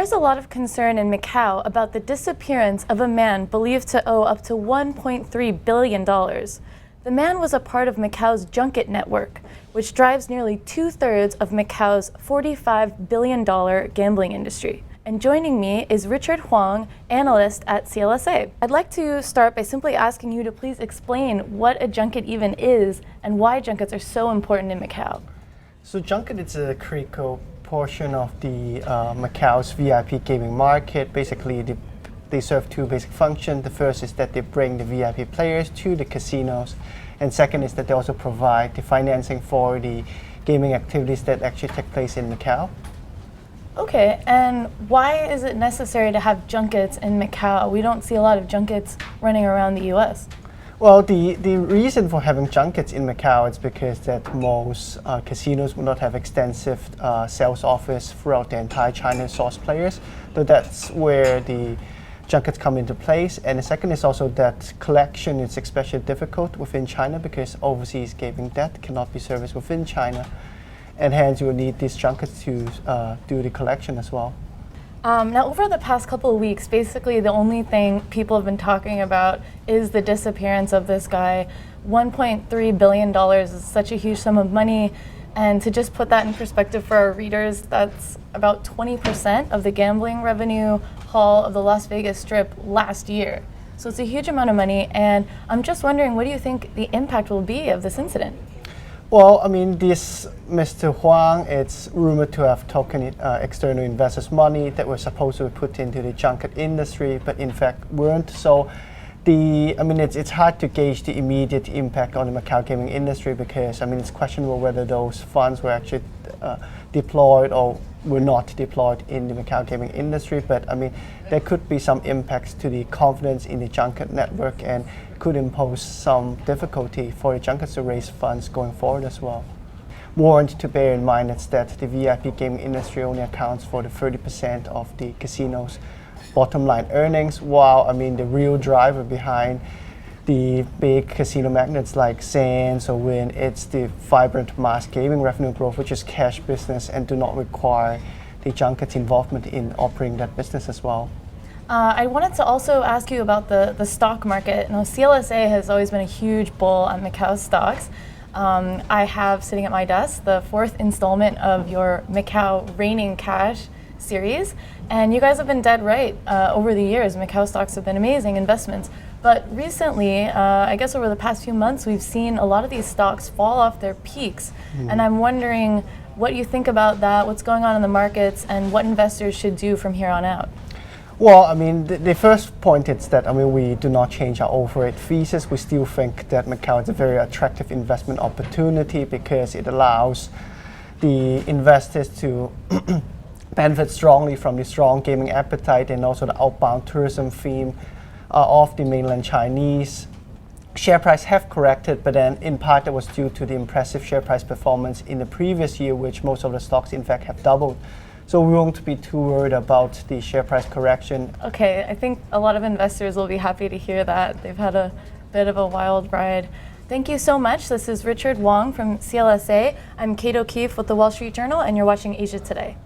There's a lot of concern in Macau about the disappearance of a man believed to owe up to $1.3 billion. The man was a part of Macau's Junket network, which drives nearly two-thirds of Macau's $45 billion gambling industry. And joining me is Richard Huang, analyst at CLSA. I'd like to start by simply asking you to please explain what a junket even is and why junkets are so important in Macau. So junket is a critical portion of the Macau's VIP gaming market. Basically, they serve two basic functions. The first is that they bring the VIP players to the casinos, and second is that they also provide the financing for the gaming activities that actually take place in Macau. Okay, and why is it necessary to have junkets in Macau? We don't see a lot of junkets running around the US. Well, the reason for having junkets in Macau is because that most casinos will not have extensive sales office throughout the entire China source players. So that's where the junkets come into place. And the second is also that collection is especially difficult within China because overseas gaming debt cannot be serviced within China. And hence you will need these junkets to do the collection as well. Now, over the past couple of weeks, basically the only thing people have been talking about is the disappearance of this guy. $1.3 billion is such a huge sum of money, and to just put that in perspective for our readers, that's about 20% of the gambling revenue haul of the Las Vegas Strip last year. So it's a huge amount of money, and I'm just wondering, what do you think the impact will be of this incident? Well, I mean, this Mr. Huang, it's rumored to have taken external investors' money that were supposed to be put into the junket industry, but in fact weren't. So, it's hard to gauge the immediate impact on the Macau gaming industry because, it's questionable whether those funds were actually deployed or were not deployed in the Macau gaming industry. But, there could be some impacts to the confidence in the junket network and could impose some difficulty for the junkets to raise funds going forward as well. More to bear in mind is that the VIP gaming industry only accounts for the 30% of the casino's bottom line earnings, while the real driver behind the big casino magnates like Sands or Wynn, it's the vibrant mass gaming revenue growth, which is cash business and do not require the junket's involvement in operating that business as well. I wanted to also ask you about the stock market. Now, CLSA has always been a huge bull on Macau stocks. I have sitting at my desk the fourth installment of your Macau Raining Cash series, and you guys have been dead right over the years. Macau stocks have been amazing investments. But recently, I guess over the past few months, we've seen a lot of these stocks fall off their peaks. And I'm wondering what you think about that, what's going on in the markets, and what investors should do from here on out. Well, the first point is that we do not change our overall thesis. We still think that Macau is a very attractive investment opportunity because it allows the investors to benefit strongly from the strong gaming appetite and also the outbound tourism theme of the mainland Chinese. Share price have corrected, but then in part that was due to the impressive share price performance in the previous year, which most of the stocks in fact have doubled. So we won't be too worried about the share price correction. Okay, I think a lot of investors will be happy to hear that. They've had a bit of a wild ride. Thank you so much. This is Richard Huang from CLSA. I'm Kate O'Keefe with the Wall Street Journal, and you're watching Asia Today.